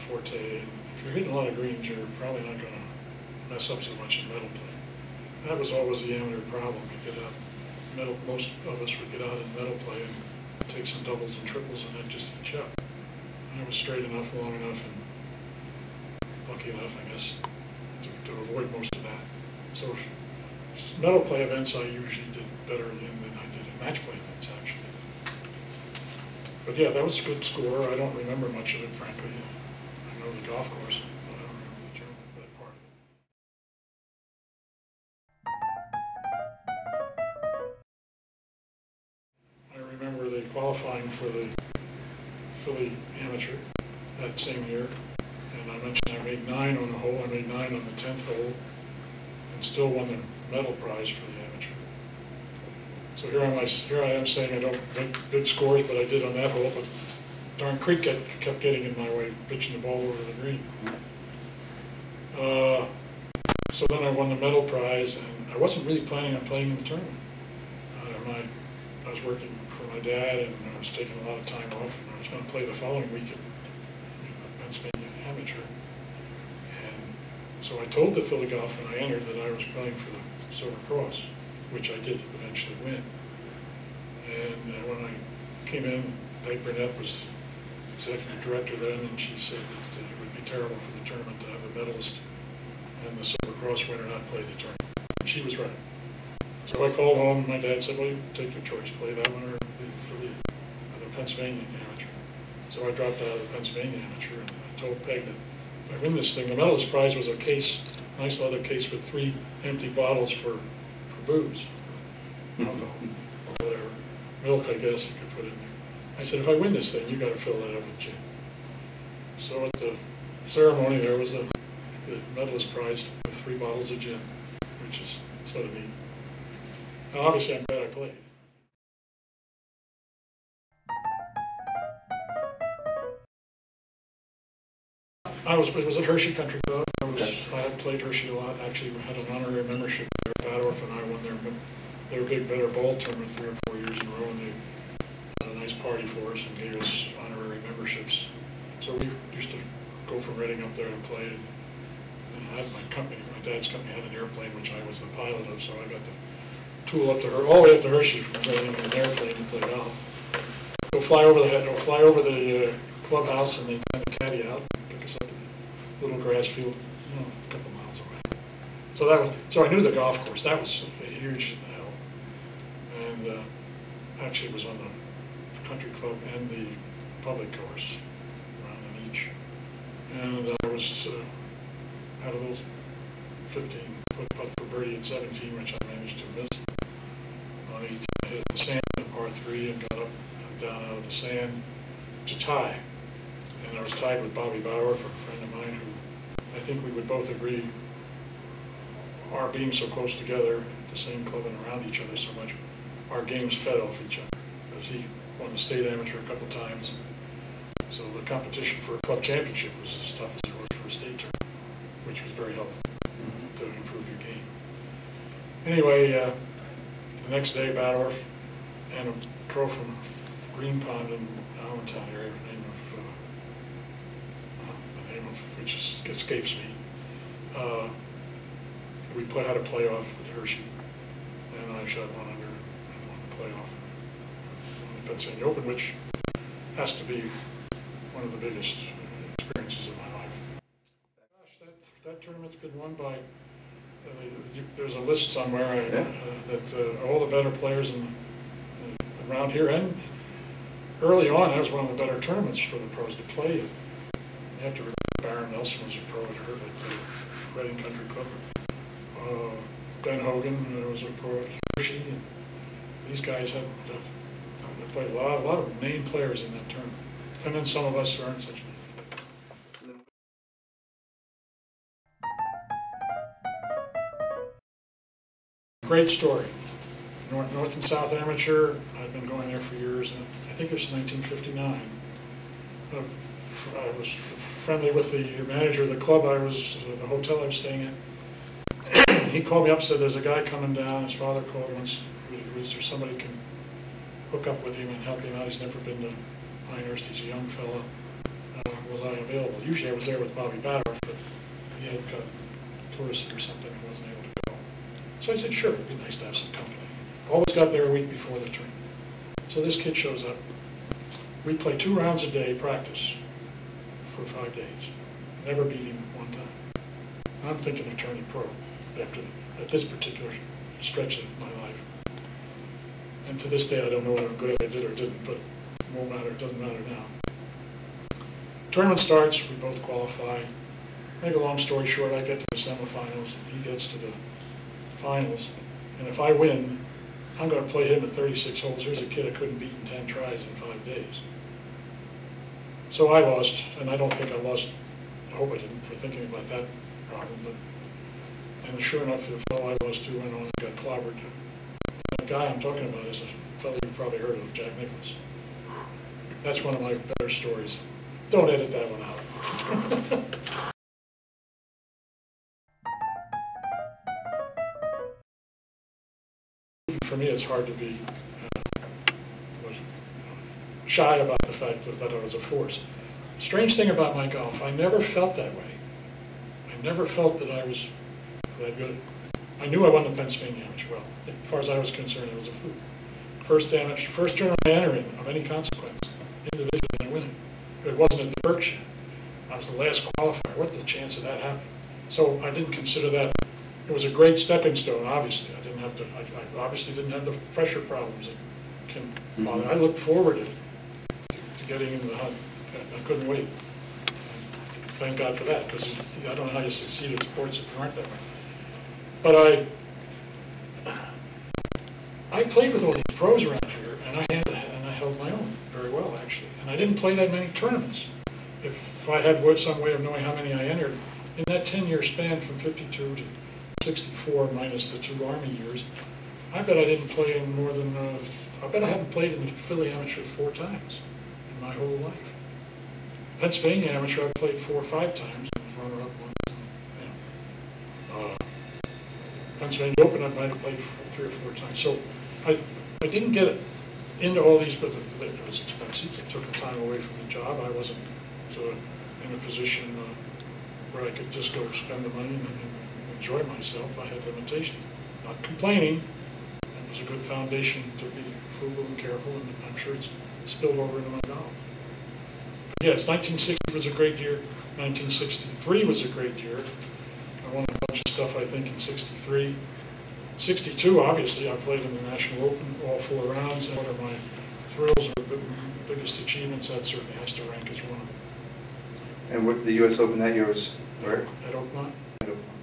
forte. And if you're hitting a lot of greens, you're probably not going to mess up so much in metal play. That was always the amateur problem. You get out metal. Most of us would get out in metal play and take some doubles and triples, and then just eat you up. And I was straight enough, long enough, and lucky enough, I guess, to avoid most of that. So metal play events I usually did better in than I did in match play events, actually. But yeah, that was a good score. I don't remember much of it, frankly. I know the golf course, but I don't remember the tournament, that part of it. I remember the qualifying for the Philly Amateur that same year. And I mentioned I made 9 on the hole. I made 9 on the 10th hole and still won the medal prize for the amateur. So here I am saying I don't make big scores, but I did on that hole. But darn creek kept getting in my way, pitching the ball over the green. So then I won the medal prize, and I wasn't really planning on playing in the tournament. I was working for my dad, and I was taking a lot of time off, and I was going to play the following week at Pennsylvania Amateur. And so I told the Philly Golf when I entered that I was playing for the Silver Cross, which I did eventually win. And when I came in, Peg Burnett was executive director then, and she said that it would be terrible for the tournament to have a medalist and the Silver Cross winner not play the tournament. And she was right. So I called home, and my dad said, well, you take your choice, play that one or the Pennsylvania Amateur. So I dropped out of the Pennsylvania Amateur, and I told Peg that if I win this thing, the medalist prize was a case, nice leather case with 3 empty bottles for booze, alcohol, or whatever. Milk, I guess you could put in there. I said, if I win this thing, you got to fill that up with gin. So at the ceremony, there was the medalist prize with 3 bottles of gin, which is sort of neat. Now, obviously, I'm glad I played. It was at Hershey Country Club. I had played Hershey a lot. Actually, we had an honorary membership there. Badorf and I won their big better ball tournament 3 or 4 years in a row, and they had a nice party for us and gave us honorary memberships. So we used to go from Reading up there and play. And I had my dad's company had an airplane, which I was the pilot of, so I got to tool up to her, all the way up to Hershey from Reading in an airplane to play golf. Go fly over the clubhouse, and they send the caddy out and pick us up at the little grass field, a couple miles away. So I knew the golf course. That was a huge help. And actually it was on the country club and the public course around in each. And I had a little 15-foot putt for birdie at 17, which I managed to miss. On 18, I hit the sand in par 3 and got up and down out of the sand to tie. And I was tied with Bobby Bauer, a friend of mine, who I think we would both agree our being so close together at the same club and around each other so much, our games fed off each other. Because he won the state amateur a couple times. So the competition for a club championship was as tough as it was for a state tournament, which was very helpful to improve your game. Anyway, the next day, Badorf and a pro from Green Pond in Allentown area, the name of which escapes me. We had a playoff with Hershey, and I shot 1 under and won the playoff on the Pennsylvania Open, which has to be one of the biggest experiences of my life. Gosh, that tournament's been won by. There's a list somewhere that all the better players around here, and early on, that was one of the better tournaments for the pros to play in. You have to remember Baron Nelson was a pro at the Reading Country Club. Ben Hogan was a pro at Hershey. And these guys had played a lot of named players in that tournament. And then some of us aren't such. Great story. North and South Amateur, I've been going there for years, and I think it was 1959. I was friendly with the manager of the club the hotel I was staying at. He called me up and said, there's a guy coming down, his father called once, is there somebody can hook up with him and help him out? He's never been to Pinehurst, he's a young fellow. was I available. Usually I was there with Bobby Badorf, but he had got touristy or something and wasn't able to go. So I said, sure, it'd be nice to have some company. Always got there a week before the tournament. So this kid shows up. We play 2 rounds a day practice for 5 days. Never beat him one time. I'm thinking of turning pro at this particular stretch of my life. And to this day, I don't know whether I'm good I did or didn't, but it won't matter. It doesn't matter now. Tournament starts. We both qualify. Make a long story short, I get to the semifinals. He gets to the finals. And if I win, I'm going to play him at 36 holes. Here's a kid I couldn't beat in 10 tries in 5 days. So I lost, and I don't think I lost. I hope I didn't for thinking about that problem. And sure enough, the fellow I lost to went on and got clobbered. The guy I'm talking about is a fellow you've probably heard of, Jack Nicklaus. That's one of my better stories. Don't edit that one out. For me, it's hard to be shy about the fact that I was a force. Strange thing about my golf, I never felt that way. I never felt that I was that good. I knew I won the Pennsylvania Amateur well. As far as I was concerned, it was a fluke. First tournament I entered in of any consequence, individually, I win it. It wasn't at the Berkshire. I was the last qualifier. What the chance of that happening? So I didn't consider that. It was a great stepping stone, obviously. I obviously didn't have the pressure problems that can bother. I looked forward to getting into the hunt. I couldn't wait. Thank God for that, because I don't know how you succeed in sports if you aren't that way. But I played with all these pros around here, and I held my own very well, actually. And I didn't play that many tournaments. If I had some way of knowing how many I entered, in that 10-year span from 52 to 64 minus the 2 Army years, I bet I didn't play in more than, I bet I haven't played in the Philly Amateur 4 times in my whole life. Pennsylvania Amateur I played 4 or 5 times, and was runner-up once. Yeah. Pennsylvania Open I might have played 3 or 4 times. So I didn't get into all these, but it was expensive. It took time away from the job. I wasn't in a position where I could just go spend the money and enjoy myself. I had limitations. Not complaining. It was a good foundation to be frugal and careful, and I'm sure it's spilled over into my golf. Yes, 1960 was a great year. 1963 was a great year. I won a bunch of stuff, I think, in 63. 62, obviously, I played in the National Open all 4 rounds, and one of my thrills or biggest achievements, that certainly has to rank as one. And what the U.S. Open that year was where? At Oakmont. At Oakmont.